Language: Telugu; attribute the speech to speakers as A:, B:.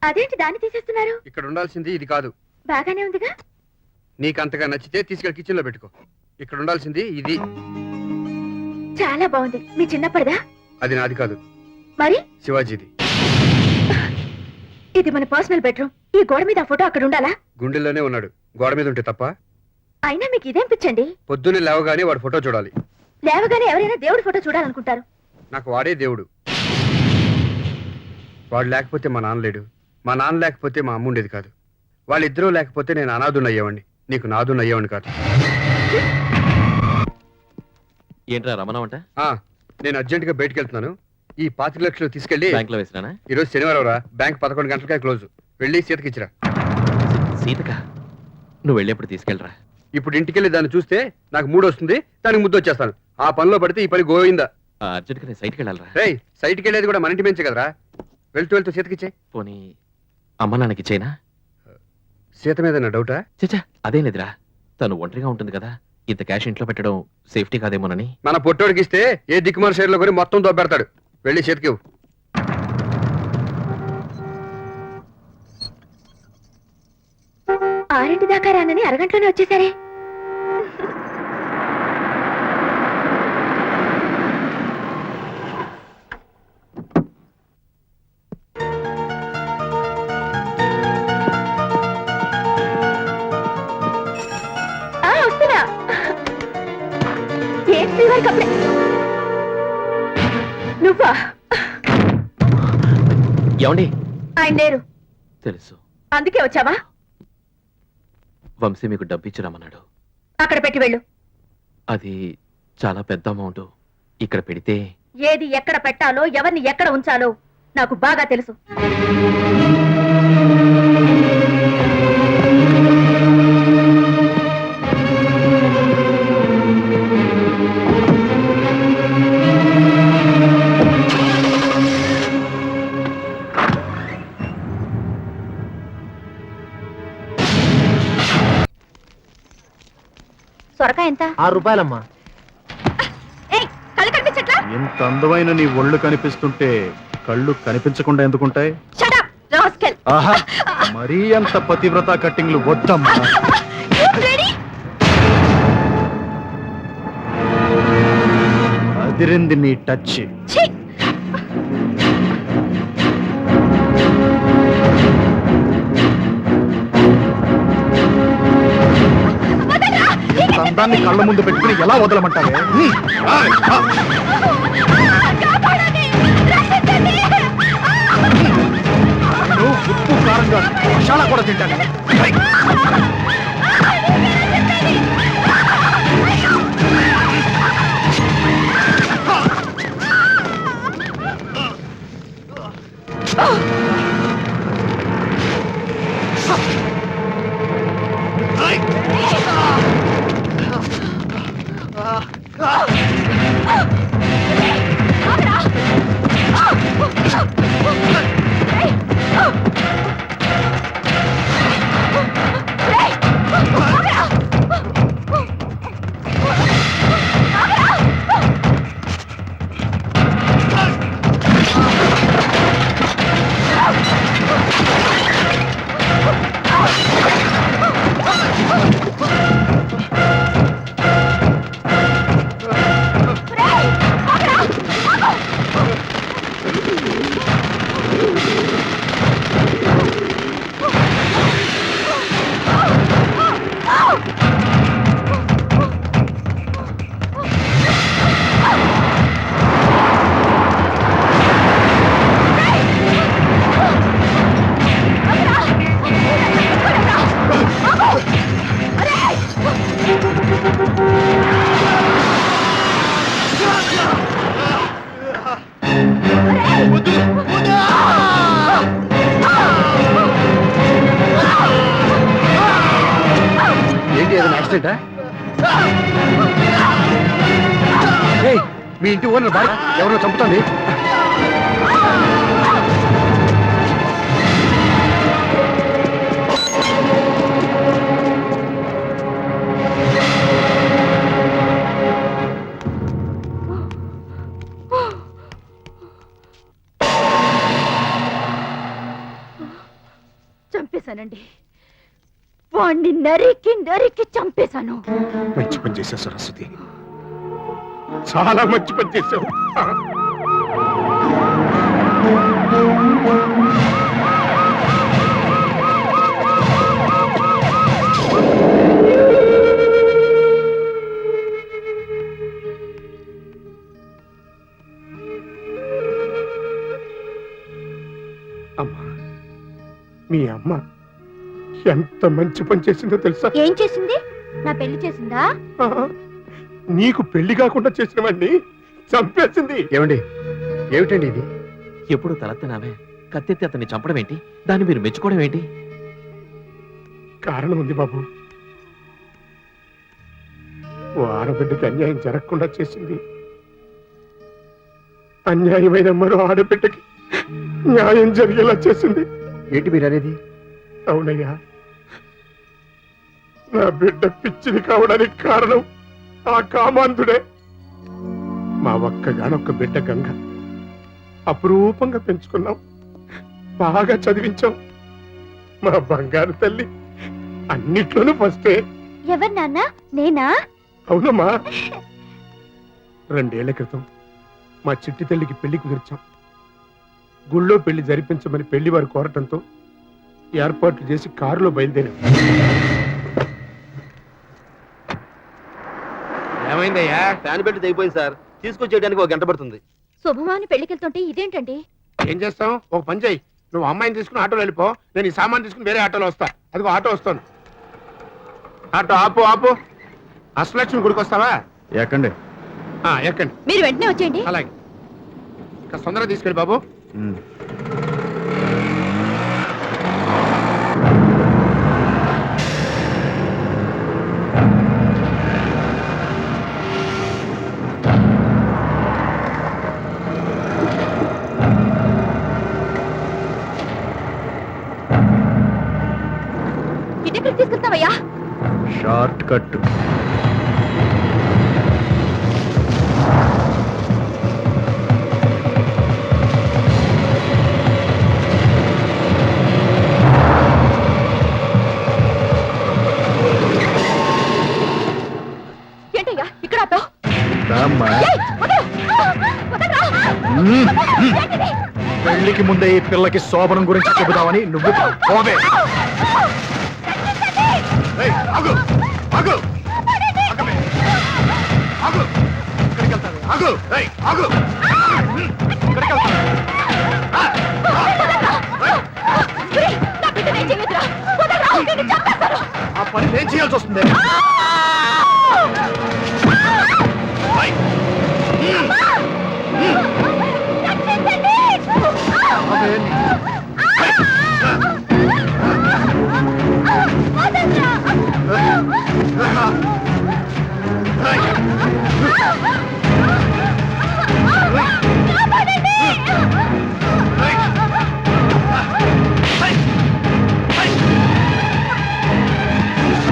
A: అదేంటి దాన్ని తీసేస్తున్నారు?
B: ఇక్కడ ఉండాల్సింది ఇది కాదు.
A: బాగానే ఉందిగా.
B: నీకు అంతగా నచ్చితే తీసుకెళ్ళి కిచెన్ లో పెట్టుకో. ఇక్కడ ఉండాల్సింది ఇది.
A: చాలా బాగుంది. మీ చిన్నప్పటిదా?
B: అది నాది కాదు,
A: మరి
B: శివాజీది.
A: ఇది మన పర్సనల్ బెడ్రూమ్. ఈ గోడ మీద ఆ ఫోటో అక్కడ ఉండాలా?
B: గుండెల్లోనే ఉన్నాడు, గోడ మీద ఉంటే తప్ప.
A: అయినా మీకు ఇదేం పిచ్చండి?
B: పొద్దున్నే లేవగానే వాడు ఫోటో చూడాలి.
A: లేవగానే ఎవరైనా దేవుడి ఫోటో చూడాలనుకుంటారు.
B: నాకు వాడే దేవుడు. వాడు లేకపోతే మా నాన్న లేడు, మా నాన్న లేకపోతే మా అమ్మ ఉండేది కాదు. వాళ్ళిద్దరూ లేకపోతే నేను అనాథుని అయ్యేవాడిని, నీకు నాదుని అయ్యేవాడిని కాదు.
C: ఏంట్రా రమణవంట?
B: నేను అర్జెంట్ గా బయటకు వెళ్తున్నాను. ఈ 25 లక్షలు తీసుకెళ్లి
C: బ్యాంక్ లో వేసినా.
B: ఈరోజు శనివారం రా, బ్యాంక్ 11 గంటలకే క్లోజ్. వెళ్ళి సీతకి ఇచ్చిరా.
C: సీతక నువ్వు వెళ్ళేప్పుడు తీసుకెళ్ళరా.
B: ఇప్పుడు ఇంటికెళ్ళి దాన్ని చూస్తే నాకు మూడు వస్తుంది, దానికి ముద్దు వచ్చేస్తాను. ఆ పనిలో పడితే ఈ పని గోయిందా.
C: అర్జెంట్ గా నేను సైట్కి వెళ్ళాలరా.
B: రేయ్, సైట్కి వెళ్ళేది కూడా మన ఇంటి పెంచే కదరా. వెళ్తూ వెళ్తూ సీతకిచ్చే.
C: పోనీ అమ్మ నాన్నకి ఇచ్చేనా?
B: సీత మీద నా డౌటా?
C: చచ్చా అదేం లేదురా, తను ఒంటరిగా ఉంటుంది కదా, ఇంత క్యాష్ ఇంట్లో పెట్టడం సేఫ్టీ కాదేమోనని.
B: మన పొట్టోడికి ఇస్తే ఏ దిక్కుమాల షేర్లో కొని మొత్తం దొబ్బెడతాడు. వెళ్ళి చేతికి
A: 6 దాకా రానని అరగంటలోనే వచ్చేసారే. వస్తున్నా. నువ్వా?
C: ఏమండి?
A: ఆయన లేరు.
C: తెలుసు.
A: అందుకే వచ్చావా?
C: వంశీ మీకు డబ్బు ఇచ్చి రమ్మన్నాడు.
A: అక్కడ పెట్టి వెళ్ళు.
C: అది చాలా పెద్ద అమౌంట్. ఇక్కడ పెడితే
A: ఏది ఎక్కడ పెట్టాలో, ఎవరిని ఎక్కడ ఉంచాలో నాకు బాగా తెలుసు. సొరకాయ ఎంత?
D: 6 రూపాయలమ్మా.
A: కళ్ళు కనిపించట్లా?
D: ఎంత అందమైన నీ ఒళ్ళు కనిపిస్తుంటే కళ్ళు కనిపించకుండా ఎందుకుంటాయి? ఆహా, మరీ అంత పతివ్రత కట్టింగ్లు వద్దమ్మా. అదిరింది నీ టచ్. అందాన్ని కళ్ళ ముందు పెట్టుకుని ఎలా వదలమంటావే? నేను ఉప్పు కారంగా మసాలా కూడా తింటాను.
B: మీ ఇంటి ఓనర్ బాయ్ ఎవరో చంపుతుంది.
A: చంపేశానండి. వాణ్ణి నరికి నరికి చంపేశాను.
E: మంచి పని చేశావు సరస్వతి, చాలా మంచి పని చేశావు. అమ్మా, మీ అమ్మ ఎంత మంచి పని చేసిందో తెలుసా?
A: ఏం చేసింది? నా పెళ్లి చేసిందా?
E: ఆ, నీకు పెళ్లి కాకుండా చేసిన వాడిని చంపేసింది.
B: ఏమండి, ఏమిటండి ఇది?
C: ఎప్పుడు తలెత్తనావే కత్తెత్తి అతన్ని చంపడం ఏంటి? దాన్ని మీరు మెచ్చుకోవడం ఏంటి?
E: కారణం ఉంది బాబు. ఓ ఆడబిడ్డకి అన్యాయం జరగకుండా చేసింది. అన్యాయమైన మరో ఆడబిడ్డకి న్యాయం జరిగేలా చేసింది.
B: ఏంటి మీరు అనేది?
E: అవునయ్యా, నా బిడ్డ పిచ్చిది కావడానికి కారణం ఆ కామాంధుడే. మా ఒక్కగానొక్క బిడ్డ గంగ అపురూపంగా పెంచుకున్నాం, బాగా చదివించాం. మా బంగారు తల్లి అన్నిట్లోనూ ఫస్టే.
A: ఎవరు నాన్న? నేనా?
E: అవునమ్మా. 2 ఏళ్ల క్రితం మా చిట్టి తల్లికి పెళ్లి కుదిర్చాం. గుళ్ళో పెళ్లి జరిపించమని పెళ్లి వారు కోరటంతో ఏర్పాట్లు చేసి కారులో బయలుదేరాం.
F: ఏమైందయ్యా? ఫ్యాన్ బెల్ట్ తెగిపోయింది సార్, తీసుకొచ్చేయడానికి 1 గంట పడుతుంది.
A: శుభమాని పెళ్లికెళ్తుంటే ఇదేంటండి?
E: ఏం చేస్తాం? ఒక పని చేయి, నువ్వు అమ్మాయిని తీసుకుని ఆటోలో వెళ్ళిపో, నేను ఈ సామాన్ తీసుకుని వేరే ఆటోలో వస్తా. అదిగో ఆటో వస్తాను. ఆటో ఆపు ఆపు. అష్టలక్ష్మి గుడికి వస్తావా?
D: ఎక్కండి.
E: ఎక్కండి.
A: మీరు వెంటనే వచ్చేయండి.
E: అలాగే, ఇంకా తొందరగా తీసుకెళ్ళి బాబు.
A: ఇటెక్కడికి తీసుకెళ్తావయ్యా?
D: Short cut.
A: ఏంటయ్యా ఇక్కడ ఆటో?
D: రామ్మా. పెళ్లికి ముందే ఈ పిల్లకి శోభనం గురించి చెబుదామని నువ్వు పోవే.
E: ఏయ్, ఆగు, ఆగు, ఆగవే. ఆగు. ఎక్కడికి వెళ్తావే? ఆగు. ఏయ్, ఆగు. ఎక్కడికి వెళ్తావే? ఆ పని నేను చేయాల్సి వస్తుంది. ఏయ్.